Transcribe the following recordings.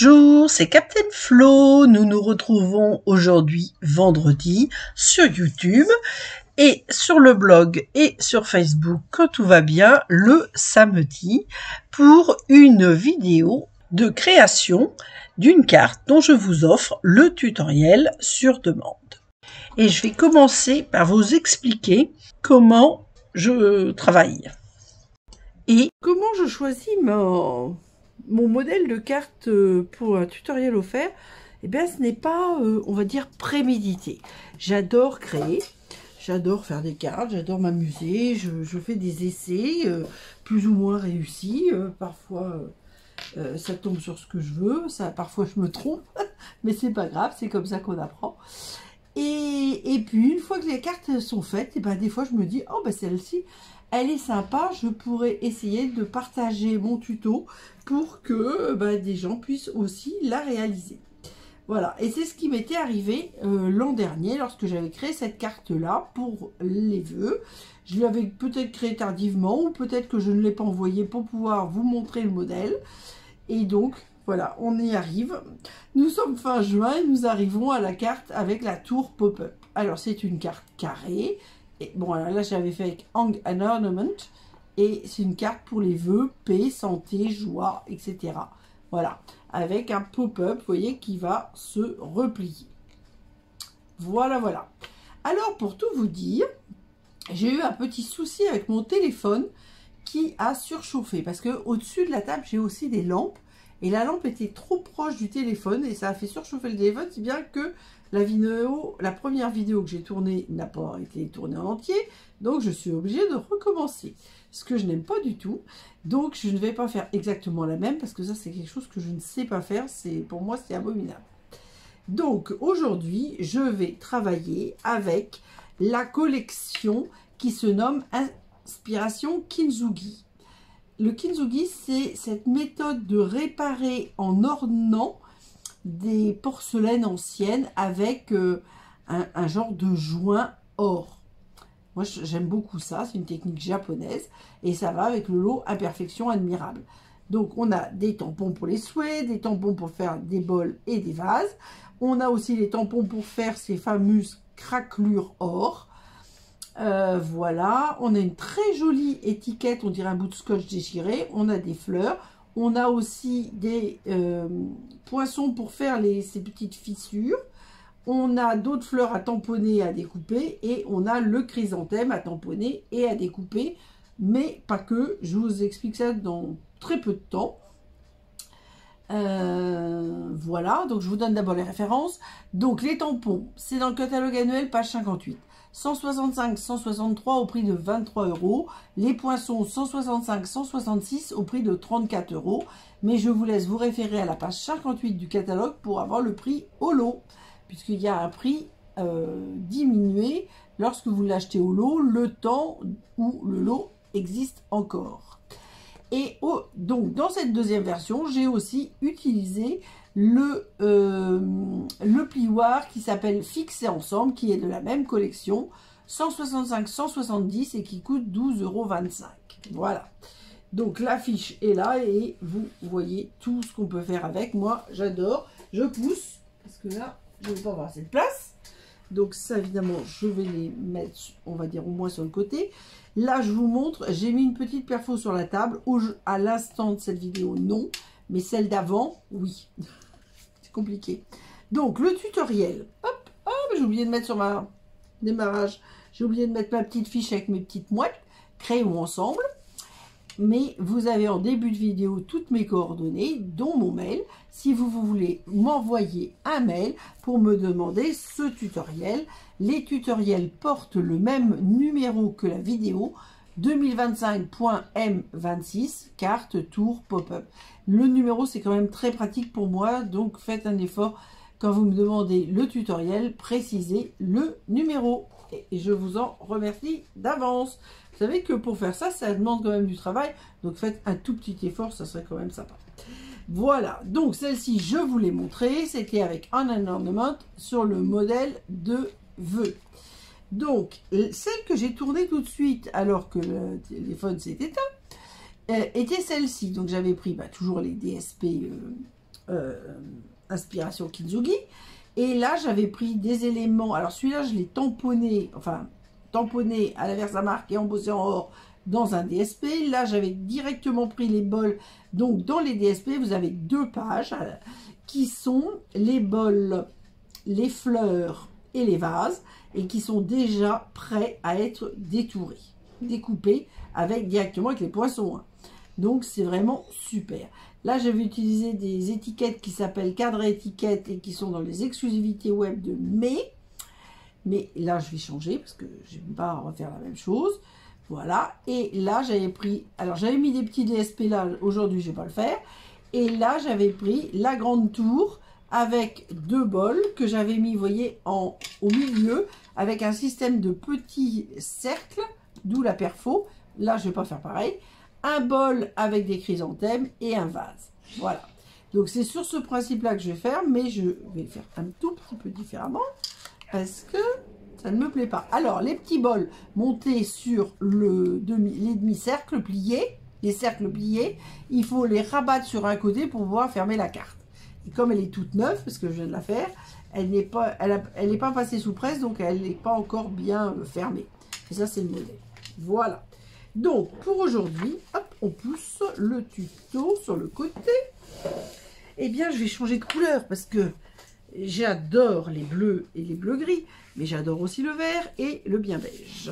Bonjour, c'est Captain Flo. Nous nous retrouvons aujourd'hui vendredi sur YouTube et sur le blog et sur Facebook quand tout va bien le samedi pour une vidéo de création d'une carte dont je vous offre le tutoriel sur demande. Et je vais commencer par vous expliquer comment je travaille. Et comment je choisis mon modèle de carte pour un tutoriel offert. Eh bien, ce n'est pas, on va dire, prémédité. J'adore créer, j'adore faire des cartes, j'adore m'amuser, je fais des essais plus ou moins réussis. Parfois, ça tombe sur ce que je veux, parfois je me trompe, mais c'est pas grave, c'est comme ça qu'on apprend. Et puis, une fois que les cartes sont faites, et ben, des fois, je me dis, oh, ben, celle-ci, elle est sympa, je pourrais essayer de partager mon tuto pour que des gens puissent aussi la réaliser. Voilà, et c'est ce qui m'était arrivé l'an dernier lorsque j'avais créé cette carte-là pour les vœux. Je l'avais peut-être créée tardivement ou peut-être que je ne l'ai pas envoyée pour pouvoir vous montrer le modèle. Et donc, voilà, on y arrive. Nous sommes fin juin et nous arrivons à la carte avec la tour pop-up. Alors, c'est une carte carrée. Et bon, alors là, j'avais fait avec Hang and Ornament. Et c'est une carte pour les vœux, paix, santé, joie, etc. Voilà, avec un pop-up, vous voyez, qui va se replier. Voilà, voilà. Alors, pour tout vous dire, j'ai eu un petit souci avec mon téléphone qui a surchauffé. Parce que au-dessus de la table, j'ai aussi des lampes. Et la lampe était trop proche du téléphone et ça a fait surchauffer le téléphone, si bien que la première vidéo que j'ai tournée n'a pas été tournée en entier. Donc, je suis obligée de recommencer. Ce que je n'aime pas du tout. Donc, je ne vais pas faire exactement la même parce que ça, c'est quelque chose que je ne sais pas faire. Pour moi, c'est abominable. Donc, aujourd'hui, je vais travailler avec la collection qui se nomme Inspiration Kintsugi. Le kintsugi, c'est cette méthode de réparer en ornant des porcelaines anciennes avec un genre de joint or. Moi, j'aime beaucoup ça. C'est une technique japonaise et ça va avec le lot Imperfection Admirable. Donc, on a des tampons pour les souhaits, des tampons pour faire des bols et des vases. On a aussi les tampons pour faire ces fameuses craquelures or. Voilà, on a une très jolie étiquette, on dirait un bout de scotch déchiré. On a des fleurs, on a aussi des poinçons pour faire ces petites fissures. On a d'autres fleurs à tamponner et à découper. Et on a le chrysanthème à tamponner et à découper. Mais pas que, je vous explique ça dans très peu de temps. Voilà, donc je vous donne d'abord les références. Donc les tampons, c'est dans le catalogue annuel, page 58. 165, 163 au prix de 23 €. Les poinçons, 165, 166 au prix de 34 €. Mais je vous laisse vous référer à la page 58 du catalogue pour avoir le prix au lot. Puisqu'il y a un prix diminué lorsque vous l'achetez au lot, le temps où le lot existe encore. Et donc, dans cette deuxième version, j'ai aussi utilisé le plioir qui s'appelle Fixer Ensemble, qui est de la même collection, 165-170 et qui coûte 12,25 €. Voilà. Donc, l'affiche est là et vous voyez tout ce qu'on peut faire avec. Moi, j'adore. Je pousse, parce que là, je ne vais pas avoir cette place. Donc ça, évidemment, je vais les mettre, on va dire, au moins sur le côté. Là, je vous montre, j'ai mis une petite perfo sur la table. À l'instant de cette vidéo, non. Mais celle d'avant, oui. C'est compliqué. Donc, le tutoriel. Hop, oh, j'ai oublié de mettre sur ma démarrage. J'ai oublié de mettre ma petite fiche avec mes petites mouettes. Créons ensemble. Mais vous avez en début de vidéo toutes mes coordonnées, dont mon mail, si vous voulez m'envoyer un mail pour me demander ce tutoriel. Les tutoriels portent le même numéro que la vidéo, 2025.m26, carte, tour, pop-up. Le numéro, c'est quand même très pratique pour moi, donc faites un effort. Quand vous me demandez le tutoriel, précisez le numéro. Et je vous en remercie d'avance. Vous savez que pour faire ça, ça demande quand même du travail. Donc faites un tout petit effort, ça serait quand même sympa. Voilà, donc celle-ci, je vous l'ai montrée. C'était avec Hang and Ornament sur le modèle de vœux. Donc, celle que j'ai tournée tout de suite alors que le téléphone s'est éteint, était celle-ci. Donc j'avais pris toujours les DSP inspiration Kintsugi. Et là, j'avais pris des éléments. Alors, celui-là, je l'ai tamponné, enfin, tamponné à la Versamark et embossé en or dans un DSP. Là, j'avais directement pris les bols. Donc, dans les DSP, vous avez 2 pages qui sont les bols, les fleurs et les vases et qui sont déjà prêts à être détourés, découpés directement avec les poinçons. Hein. Donc, c'est vraiment super. Là, j'avais utilisé des étiquettes qui s'appellent cadre à étiquettes et qui sont dans les exclusivités web de mai. Mais là, je vais changer parce que je n'aime pas refaire la même chose. Voilà. Et là, j'avais pris... Alors, j'avais mis des petits DSP là. Aujourd'hui, je ne vais pas le faire. Et là, j'avais pris la grande tour avec 2 bols que j'avais mis, vous voyez, au milieu avec un système de petits cercles, d'où la perfo. Là, je ne vais pas faire pareil. Un bol avec des chrysanthèmes et un vase. Voilà. Donc, c'est sur ce principe-là que je vais faire, mais je vais le faire un tout petit peu différemment parce que ça ne me plaît pas. Alors, les petits bols montés sur les demi-cercles pliés, les cercles pliés, il faut les rabattre sur un côté pour pouvoir fermer la carte. Et comme elle est toute neuve, parce que je viens de la faire, elle n'est pas passée sous presse, donc elle n'est pas encore bien fermée. Et ça, c'est le modèle. Voilà. Donc, pour aujourd'hui, hop, on pousse le tuto sur le côté. Eh bien, je vais changer de couleur parce que j'adore les bleus et les bleus gris, mais j'adore aussi le vert et le bien beige.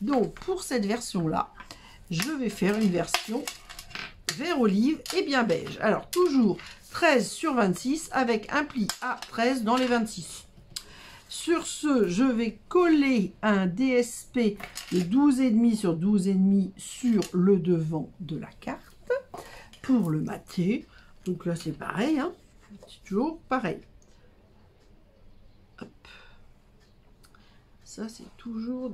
Donc, pour cette version-là, je vais faire une version vert olive et bien beige. Alors, toujours 13 sur 26 avec un pli à 13 dans les 26. Sur ce, je vais coller un DSP de 12,5 sur 12,5 sur le devant de la carte pour le mater. Donc là, c'est pareil, hein, c'est toujours pareil. Hop. Ça, c'est toujours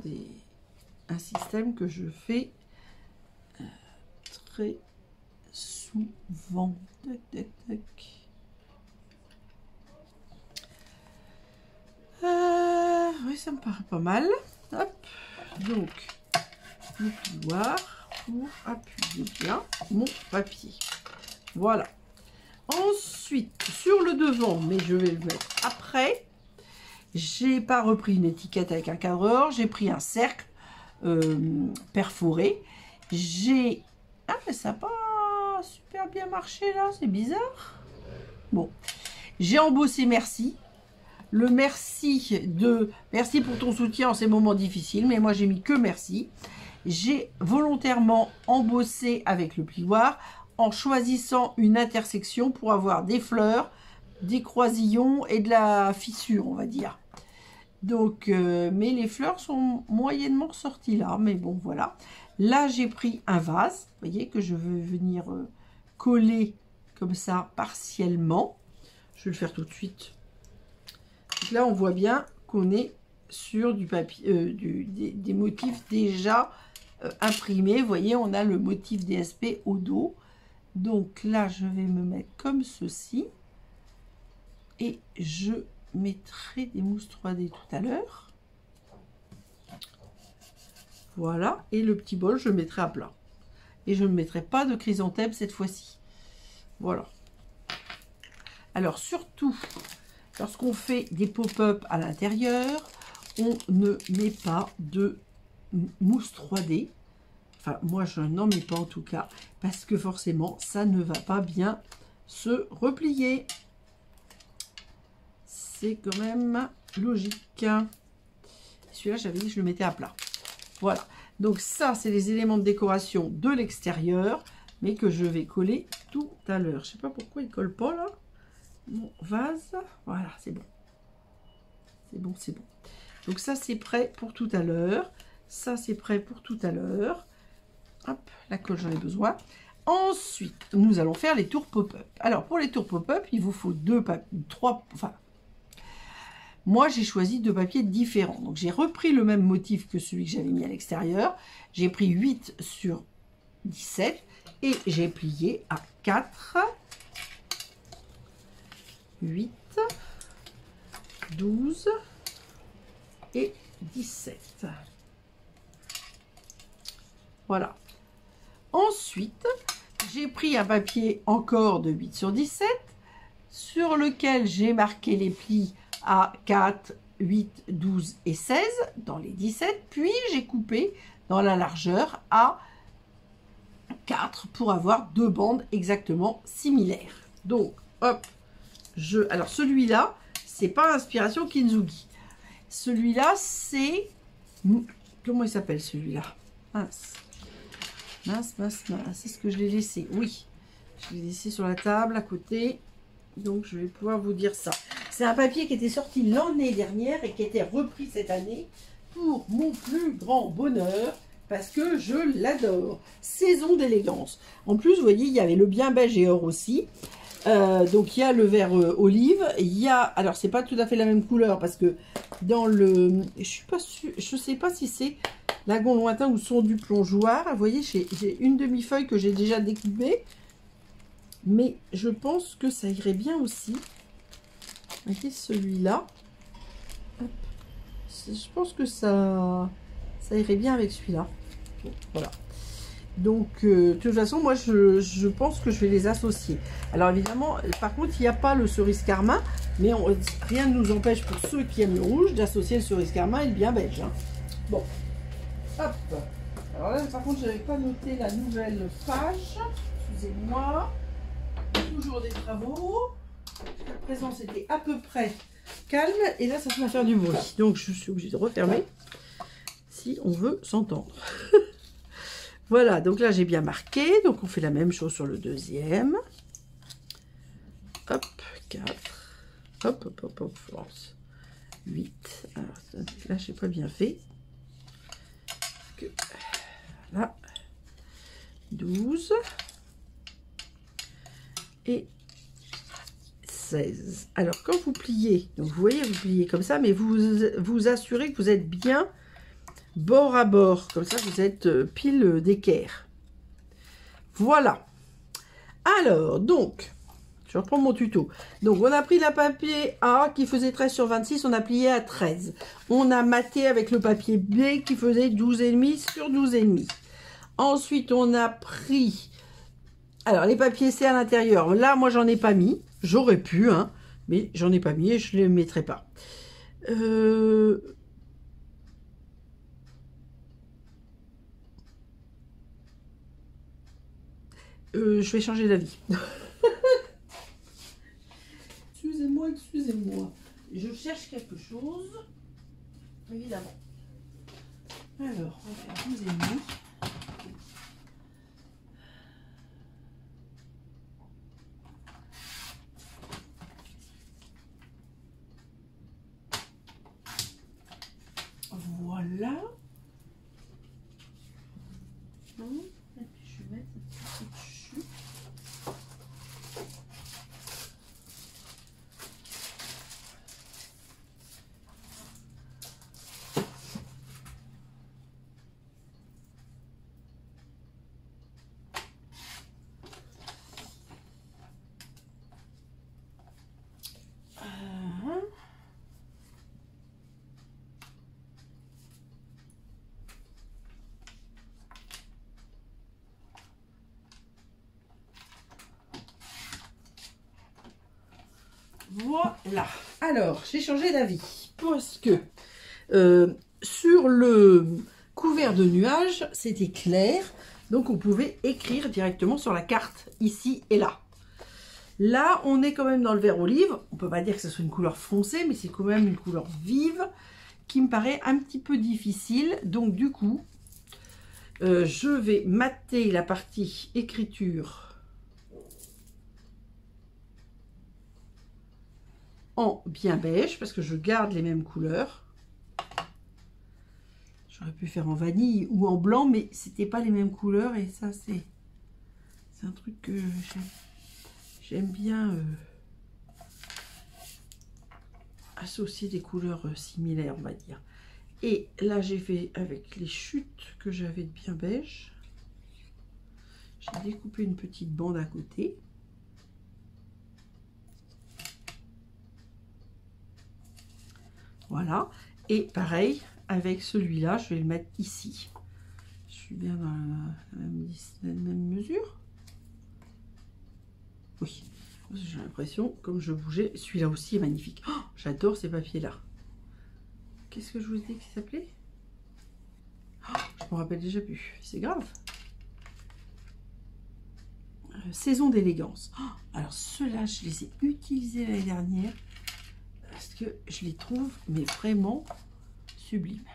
un système que je fais très souvent. Tac, tac, tac. Oui, ça me paraît pas mal. Hop. Donc, le plioir pour appuyer bien mon papier. Voilà. Ensuite, sur le devant, mais je vais le mettre après, j'ai pas repris une étiquette avec un cadreur, j'ai pris un cercle perforé. Ah, mais ça n'a pas super bien marché là, c'est bizarre. Bon, j'ai embossé merci. Le merci pour ton soutien en ces moments difficiles, mais moi j'ai mis que merci. J'ai volontairement embossé avec le plioir en choisissant une intersection pour avoir des fleurs, des croisillons et de la fissure, on va dire. Donc, mais les fleurs sont moyennement ressorties là, mais bon, voilà. Là, j'ai pris un vase, vous voyez, que je veux venir coller comme ça partiellement. Je vais le faire tout de suite. Donc là, on voit bien qu'on est sur du papier, des motifs déjà imprimés. Vous voyez, on a le motif DSP au dos. Donc là, je vais me mettre comme ceci. Et je mettrai des mousses 3D tout à l'heure. Voilà. Et le petit bol, je le mettrai à plat. Et je ne mettrai pas de chrysanthème cette fois-ci. Voilà. Alors, surtout, lorsqu'on fait des pop-up à l'intérieur, on ne met pas de mousse 3D. Enfin, moi, je n'en mets pas en tout cas, parce que forcément, ça ne va pas bien se replier. C'est quand même logique. Celui-là, j'avais dit que je le mettais à plat. Voilà. Donc ça, c'est les éléments de décoration de l'extérieur, mais que je vais coller tout à l'heure. Je ne sais pas pourquoi il ne colle pas là. Mon vase. Voilà, c'est bon. C'est bon, c'est bon. Donc ça, c'est prêt pour tout à l'heure. Ça, c'est prêt pour tout à l'heure. Hop, la colle, j'en ai besoin. Ensuite, nous allons faire les tours pop-up. Alors, pour les tours pop-up, il vous faut moi, j'ai choisi 2 papiers différents. Donc, j'ai repris le même motif que celui que j'avais mis à l'extérieur. J'ai pris 8 sur 17 et j'ai plié à 4, 8, 12 et 17. Voilà. Ensuite, j'ai pris un papier encore de 8 sur 17. sur lequel j'ai marqué les plis à 4, 8, 12 et 16 dans les 17. Puis j'ai coupé dans la largeur à 4 pour avoir deux bandes exactement similaires. Donc, hop, alors celui-là, c'est pas Inspiration Kintsugi. Celui-là, c'est... Comment il s'appelle celui-là? Mince. Mince, mince, mince. Est-ce que je l'ai laissé? Oui. Je l'ai laissé sur la table à côté. Donc, je vais pouvoir vous dire ça. C'est un papier qui était sorti l'année dernière et qui était repris cette année pour mon plus grand bonheur parce que je l'adore. Saison d'élégance. En plus, vous voyez, il y avait le bien beige et or aussi. Donc, il y a le vert olive. Il y a... Alors, c'est pas tout à fait la même couleur parce que dans le... Je suis pas sûre... Je sais pas si c'est lagon lointain ou son du plongeoir. Vous voyez, j'ai une demi-feuille que j'ai déjà découpée. Mais je pense que ça irait bien aussi. Voyez celui-là. Je pense que ça irait bien avec celui-là. Bon, voilà. Donc, de toute façon, moi, je pense que je vais les associer. Alors, évidemment, par contre, il n'y a pas le cerise carmin. Mais rien ne nous empêche, pour ceux qui aiment le rouge, d'associer le cerise carmin et le bien belge. Hein. Bon. Hop. Alors là, par contre, je n'avais pas noté la nouvelle page. Excusez-moi. Toujours des travaux. Jusqu'à présent, c'était à peu près calme. Et là, ça va faire du bruit. Donc, je suis obligée de refermer si on veut s'entendre. Voilà, donc là, j'ai bien marqué. Donc, on fait la même chose sur le deuxième. Hop, 4. Hop, hop, hop, hop, force. 8. Alors, là, j'ai pas bien fait. Là. 12. Et 16. Alors, quand vous pliez, donc vous voyez, vous pliez comme ça, mais vous assurez que vous êtes bien bord à bord. Comme ça, vous êtes pile d'équerre. Voilà. Alors, donc, je reprends mon tuto. Donc, on a pris la papier A qui faisait 13 sur 26, on a plié à 13. On a maté avec le papier B qui faisait 12,5 sur 12,5. Ensuite, on a pris... Alors, les papiers C à l'intérieur, là, moi, j'en ai pas mis. J'aurais pu, hein, mais j'en ai pas mis et je ne les mettrai pas. Je vais changer d'avis. Excusez-moi, excusez-moi. Je cherche quelque chose. Évidemment. Alors, on va faire 12,5. Voilà. Et puis je vais mettre cette petite chute. Voilà. Alors, j'ai changé d'avis parce que sur le couvert de nuages, c'était clair. Donc, on pouvait écrire directement sur la carte, ici et là. Là, on est quand même dans le vert olive. On peut pas dire que ce soit une couleur foncée, mais c'est quand même une couleur vive qui me paraît un petit peu difficile. Donc, du coup, je vais mater la partie écriture en bien beige parce que je garde les mêmes couleurs. J'aurais pu faire en vanille ou en blanc, mais c'était pas les mêmes couleurs et ça c'est un truc que j'aime bien associer des couleurs similaires, on va dire. Et là j'ai fait avec les chutes que j'avais de bien beige. J'ai découpé une petite bande à côté. Voilà, et pareil avec celui-là, je vais le mettre ici. Je suis bien dans la même mesure. Oui, J'ai l'impression, comme je bougeais, celui-là aussi est magnifique. Oh, j'adore ces papiers-là. Qu'est-ce que je vous ai dit qu'il s'appelait? Oh, je me rappelle déjà plus. C'est grave. Saison d'élégance. Oh, alors ceux-là, je les ai utilisés l'année dernière parce que je les trouve mais vraiment sublimes.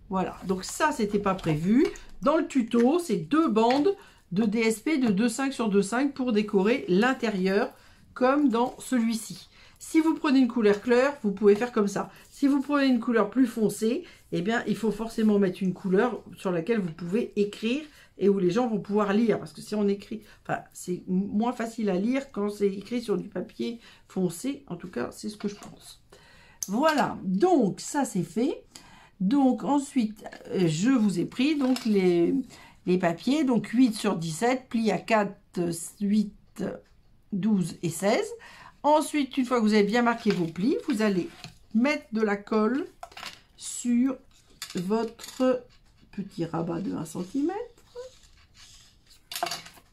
Voilà, donc ça, c'était pas prévu. Dans le tuto, c'est 2 bandes de DSP de 2,5 sur 2,5 pour décorer l'intérieur, comme dans celui-ci. Si vous prenez une couleur claire, vous pouvez faire comme ça. Si vous prenez une couleur plus foncée, eh bien, il faut forcément mettre une couleur sur laquelle vous pouvez écrire et où les gens vont pouvoir lire. Parce que si on écrit, enfin, c'est moins facile à lire quand c'est écrit sur du papier foncé. En tout cas, c'est ce que je pense. Voilà, donc ça, c'est fait. Donc ensuite, je vous ai pris donc les papiers, donc 8 sur 17, plis à 4, 8, 12 et 16. Ensuite, une fois que vous avez bien marqué vos plis, vous allez mettre de la colle sur votre petit rabat de 1 cm.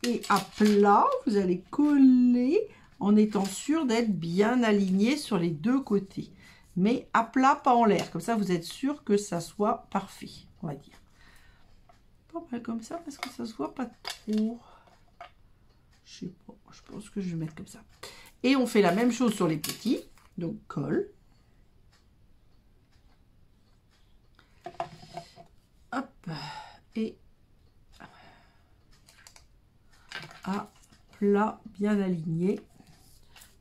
Et à plat, vous allez coller en étant sûr d'être bien aligné sur les 2 côtés. Mais à plat, pas en l'air. Comme ça, vous êtes sûr que ça soit parfait, on va dire. Pas mal comme ça, parce que ça se voit pas trop. Je sais pas, je pense que je vais mettre comme ça. Et on fait la même chose sur les petits. Donc, colle. Hop. Et à plat, bien aligné.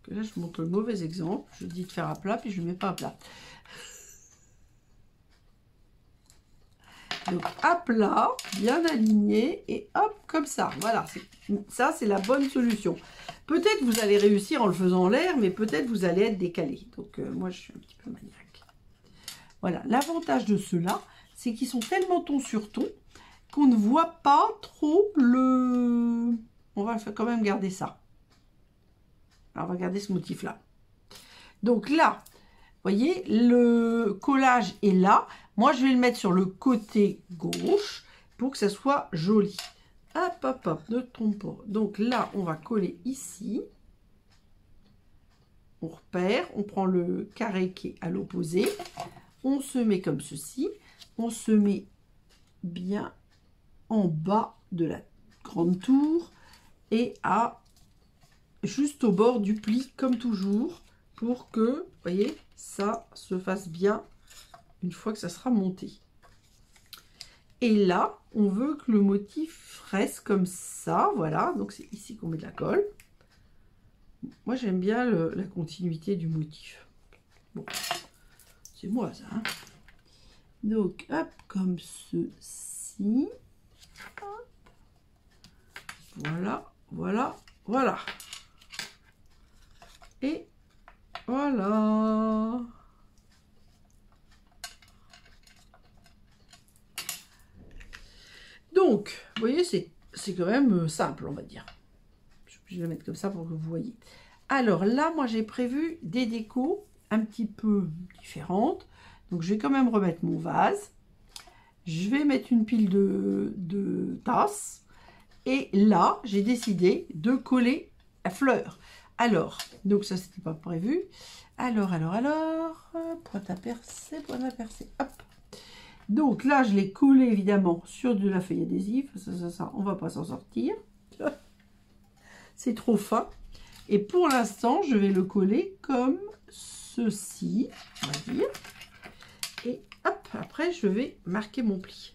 Que là, je montre le mauvais exemple. Je dis de faire à plat, puis je ne mets pas à plat. Donc, à plat, bien aligné, et hop, comme ça. Voilà, ça, c'est la bonne solution. Peut-être vous allez réussir en le faisant en l'air, mais peut-être vous allez être décalé. Donc, moi, je suis un petit peu maniaque. Voilà, l'avantage de ceux-là, c'est qu'ils sont tellement ton sur ton qu'on ne voit pas trop le... On va quand même garder ça. Alors, on va garder ce motif-là. Donc là, vous voyez, le collage est là. Moi, je vais le mettre sur le côté gauche pour que ça soit joli. Hop, hop, hop, ne trompe pas. Donc là, on va coller ici. On repère, on prend le carré qui est à l'opposé. On se met comme ceci. On se met bien en bas de la grande tour et à juste au bord du pli comme toujours pour que, vous voyez, ça se fasse bien une fois que ça sera monté. Et là, on veut que le motif reste comme ça, voilà, donc c'est ici qu'on met de la colle. Moi, j'aime bien la continuité du motif. Bon, c'est moi ça. Hein. Donc, hop, comme ceci. Hop. Voilà, voilà, voilà. Et voilà. Donc, vous voyez, c'est quand même simple, on va dire. Je vais le mettre comme ça pour que vous voyez. Alors là, moi, j'ai prévu des décos un petit peu différentes. Donc, je vais quand même remettre mon vase. Je vais mettre une pile de tasses. Et là, j'ai décidé de coller la fleur. Alors, donc ça, c'était pas prévu. Alors, pointe à percer, hop. Donc là, je l'ai collé évidemment sur de la feuille adhésive. Ça, on va pas s'en sortir. C'est trop fin. Et pour l'instant, je vais le coller comme ceci, on va dire. Et hop, après, je vais marquer mon pli.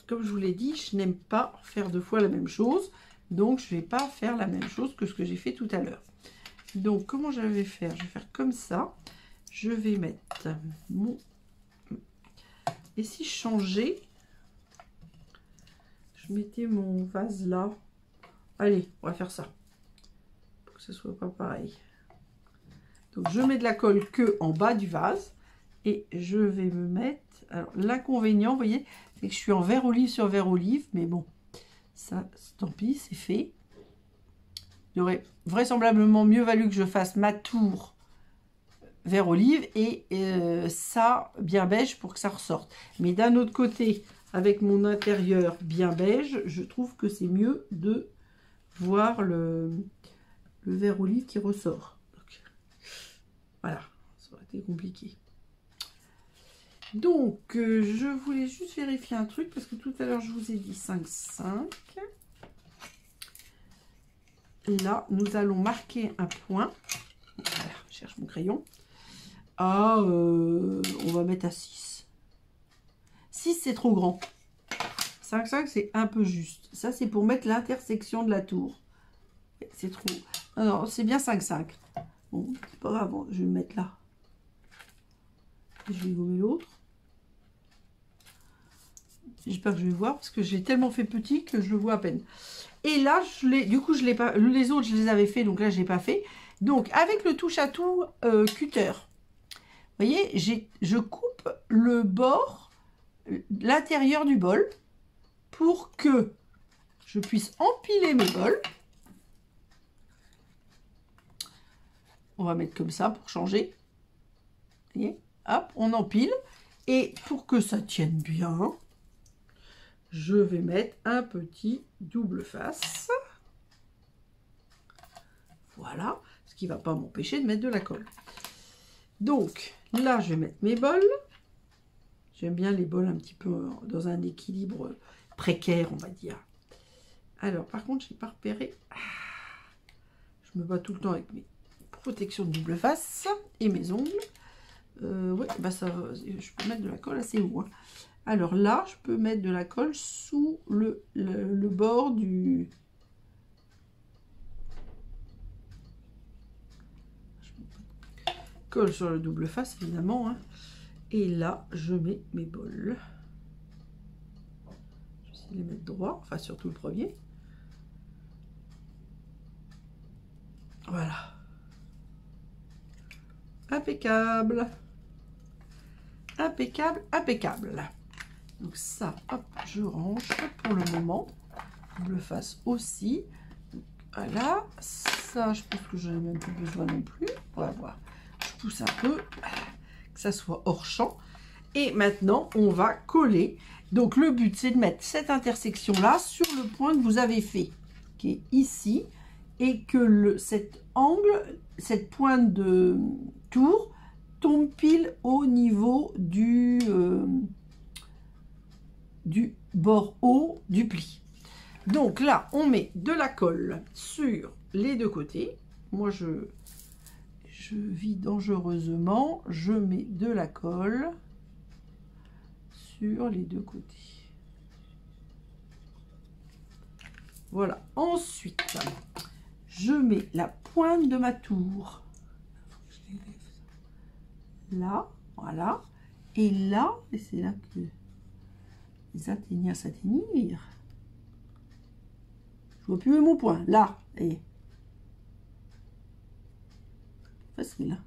Comme je vous l'ai dit, je n'aime pas faire 2 fois la même chose. Donc, je ne vais pas faire la même chose que ce que j'ai fait tout à l'heure. Donc, comment je vais faire? Je vais faire comme ça. Je vais mettre mon... Et si je changeais, je mettais mon vase là. Allez, on va faire ça. Pour que ce soit pas pareil. Donc, je mets de la colle que en bas du vase. Et je vais me mettre... Alors, l'inconvénient, vous voyez, c'est que je suis en vert olive sur vert olive. Mais bon, ça, tant pis, c'est fait. Il aurait vraisemblablement mieux valu que je fasse ma tour vert olive et ça bien beige pour que ça ressorte. Mais d'un autre côté, avec mon intérieur bien beige, je trouve que c'est mieux de voir le vert olive qui ressort. Donc, voilà, ça aurait été compliqué. Donc, je voulais juste vérifier un truc, parce que tout à l'heure, je vous ai dit 5,5. Là, nous allons marquer un point. Voilà, je cherche mon crayon. On va mettre à 6. 6, c'est trop grand. 5,5, c'est un peu juste. Ça, c'est pour mettre l'intersection de la tour. C'est trop... Non, c'est bien 5,5. Bon, c'est pas grave, je vais le mettre là. Je vais gommer l'autre. J'espère que je vais voir, parce que j'ai tellement fait petit que je le vois à peine. Et là, du coup, je l'ai pas. Les autres, je les avais fait, donc là, je l'ai pas fait. Donc, avec le touche à tout cutter, vous voyez, je coupe le bord, l'intérieur du bol, pour que je puisse empiler mes bols. On va mettre comme ça pour changer. Vous voyez, hop, on empile. Et pour que ça tienne bien, je vais mettre un petit double face. Voilà, ce qui ne va pas m'empêcher de mettre de la colle. Donc, là, je vais mettre mes bols. J'aime bien les bols un petit peu dans un équilibre précaire, on va dire. Alors, par contre, je n'ai pas repéré. Je me bats tout le temps avec mes protections de double face et mes ongles. Ouais, bah ça, je peux mettre de la colle assez haut. Hein. Alors là, je peux mettre de la colle sous le bord du... Colle sur le double face, évidemment. Hein. Et là, je mets mes bols. Je vais essayer de les mettre droit, enfin surtout le premier. Voilà. Impeccable. Impeccable, impeccable. Donc ça, hop, je range pour le moment. Double face aussi. Voilà. Ça, je pense que je n'ai même plus besoin non plus. On va voir. Je pousse un peu, que ça soit hors champ. Et maintenant, on va coller. Donc le but, c'est de mettre cette intersection-là sur le point que vous avez fait, qui est ici. Et que cet angle, cette pointe de tour, tombe pile au niveau du bord haut du pli. Donc là, on met de la colle sur les deux côtés. Moi, je vis dangereusement. Je mets de la colle sur les deux côtés. Voilà. Ensuite, je mets la pointe de ma tour. Là, voilà. Et là, et c'est là que les atteignir s'atteignir. Je vois plus mon point. Là, et facile. Là.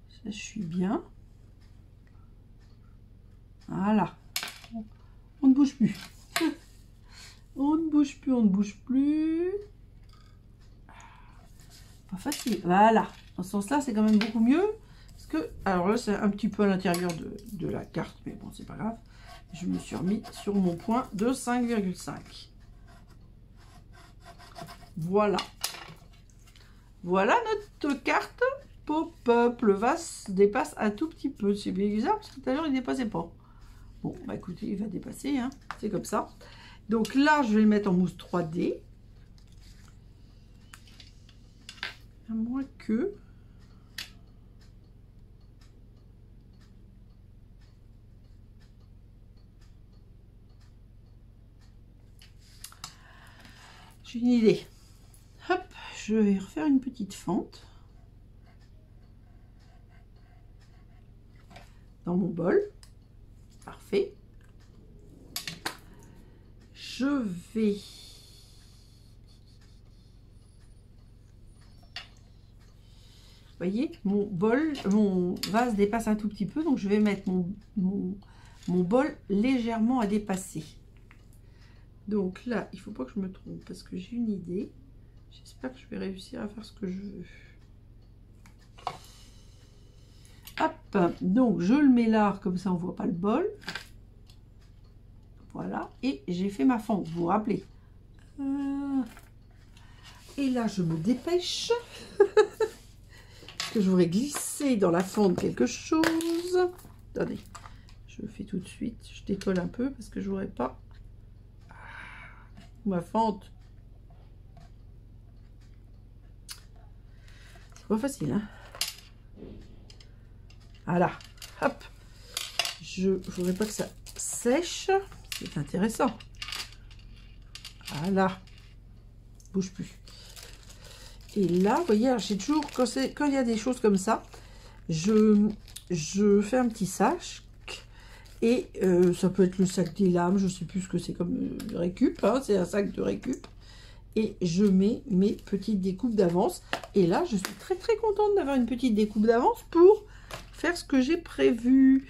Ça, je suis bien. Voilà. On ne bouge plus. On ne bouge plus, on ne bouge plus. Pas facile. Voilà. Dans ce sens-là, c'est quand même beaucoup mieux. Parce que, alors là, c'est un petit peu à l'intérieur de la carte, mais bon, c'est pas grave. Je me suis remis sur mon point de 5,5. Voilà. Voilà notre carte pop-up. Le vase dépasse un tout petit peu. C'est bien bizarre parce que tout à l'heure, il ne dépassait pas. Bon, bah écoutez, il va dépasser. Hein. C'est comme ça. Donc là, je vais le mettre en mousse 3D. À moins que... J'ai une idée. Hop, je vais refaire une petite fente. Dans mon bol. Parfait. Je vais... Vous voyez, mon bol, mon vase dépasse un tout petit peu, donc je vais mettre mon bol légèrement à dépasser. Donc là, il ne faut pas que je me trompe, parce que j'ai une idée. J'espère que je vais réussir à faire ce que je veux. Hop, donc je le mets là, comme ça on ne voit pas le bol. et j'ai fait ma fente, vous vous rappelez. Et là, je me dépêche. Parce que je voudrais glisser dans la fente quelque chose. Attendez, je le fais tout de suite. Je décolle un peu parce que je voudrais pas ma fente. C'est pas facile, hein. Voilà, hop. Je voudrais pas que ça sèche. C'est intéressant. Voilà. Bouge plus. Et là, vous voyez, j'ai toujours, quand il y a des choses comme ça, je fais un petit sac. Et ça peut être le sac des lames, je sais plus ce que c'est comme récup, hein, c'est un sac de récup. Et je mets mes petites découpes d'avance. Et là, je suis très très contente d'avoir une petite découpe d'avance pour faire ce que j'ai prévu.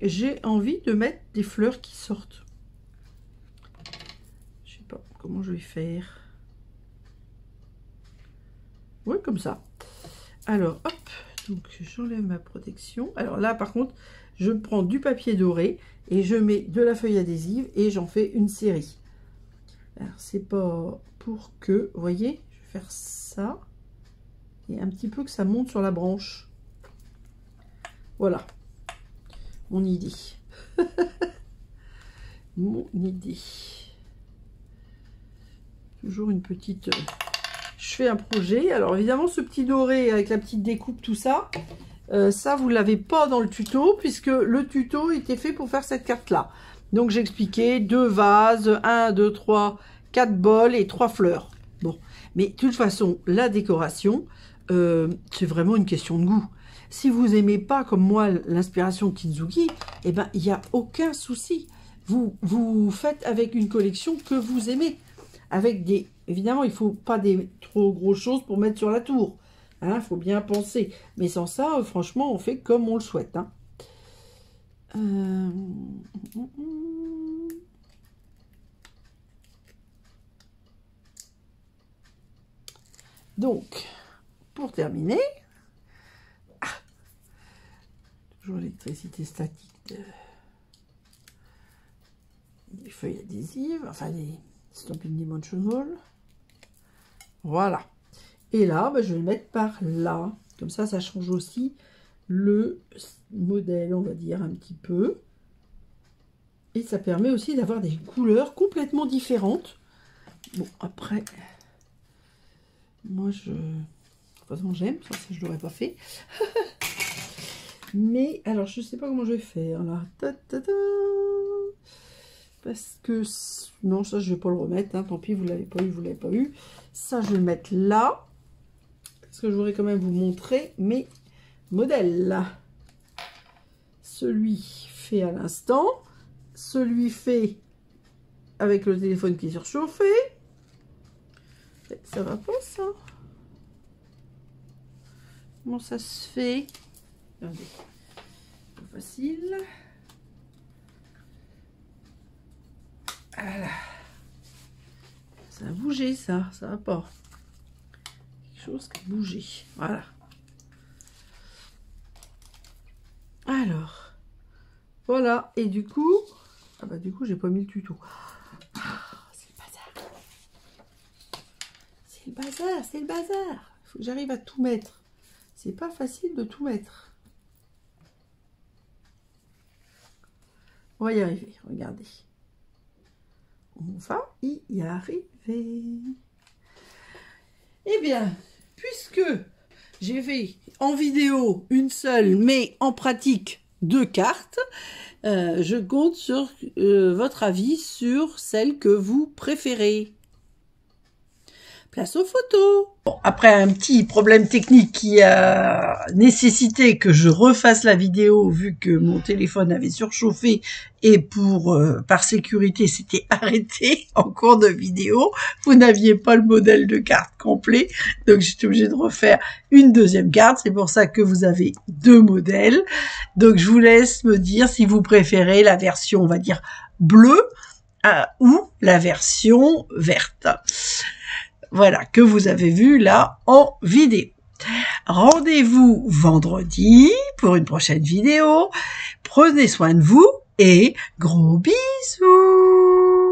J'ai envie de mettre des fleurs qui sortent. Je sais pas comment je vais faire. Oui, comme ça. Alors, hop, donc j'enlève ma protection. Alors là, par contre, je prends du papier doré et je mets de la feuille adhésive et j'en fais une série. Alors, c'est pas pour que, vous voyez, je vais faire ça et un petit peu que ça monte sur la branche. Voilà, mon idée. Mon idée. Toujours une petite... Je fais un projet. Alors, évidemment, ce petit doré avec la petite découpe, tout ça, ça, vous ne l'avez pas dans le tuto, puisque le tuto était fait pour faire cette carte-là. Donc, j'ai expliqué 2 vases, 1, 2, 3, 4 bols et 3 fleurs. Bon, mais de toute façon, la décoration, c'est vraiment une question de goût. Si vous n'aimez pas, comme moi, l'inspiration Kintsugi, eh ben, il n'y a aucun souci. Vous faites avec une collection que vous aimez. Avec des... Évidemment, il ne faut pas des trop grosses choses pour mettre sur la tour. Hein, faut bien penser. Mais sans ça, franchement, on fait comme on le souhaite. Hein. Donc, pour terminer, toujours l'électricité statique des feuilles adhésives, enfin des Stampin' Dimensional. Voilà. Et là, bah, je vais le mettre par là. Comme ça change aussi le modèle, on va dire, un petit peu. Et ça permet aussi d'avoir des couleurs complètement différentes. Bon, après, moi, de toute façon, j'aime. Ça, je ne l'aurais pas fait. Mais, alors, je ne sais pas comment je vais faire, là. Ta, ta, ta. Parce que, non, ça, je ne vais pas le remettre. Hein. Tant pis, vous ne l'avez pas eu, vous ne l'avez pas eu. Ça, je vais le mettre là. Parce que je voudrais quand même vous montrer mes modèles. Celui fait à l'instant. Celui fait avec le téléphone qui est surchauffé. Ça va pas, ça? Comment ça se fait? Regardez. Pas facile. Voilà. Ça a bougé, ça va pas. Quelque chose qui a bougé. Voilà. Alors, voilà. Et du coup, ah bah du coup, j'ai pas mis le tuto. Ah, c'est le bazar. C'est le bazar, c'est le bazar. Il faut que j'arrive à tout mettre. C'est pas facile de tout mettre. On va y arriver, regardez. On va y arriver. Eh bien, puisque j'ai fait en vidéo une seule, mais en pratique 2 cartes, je compte sur votre avis sur celle que vous préférez. Place aux photos. Bon, après un petit problème technique qui a nécessité que je refasse la vidéo vu que mon téléphone avait surchauffé et par sécurité c'était arrêté en cours de vidéo. Vous n'aviez pas le modèle de carte complet, donc j'étais obligée de refaire une deuxième carte. C'est pour ça que vous avez 2 modèles. Donc je vous laisse me dire si vous préférez la version, on va dire, bleue ou la version verte. Voilà, que vous avez vu là en vidéo. Rendez-vous vendredi pour une prochaine vidéo. Prenez soin de vous et gros bisous!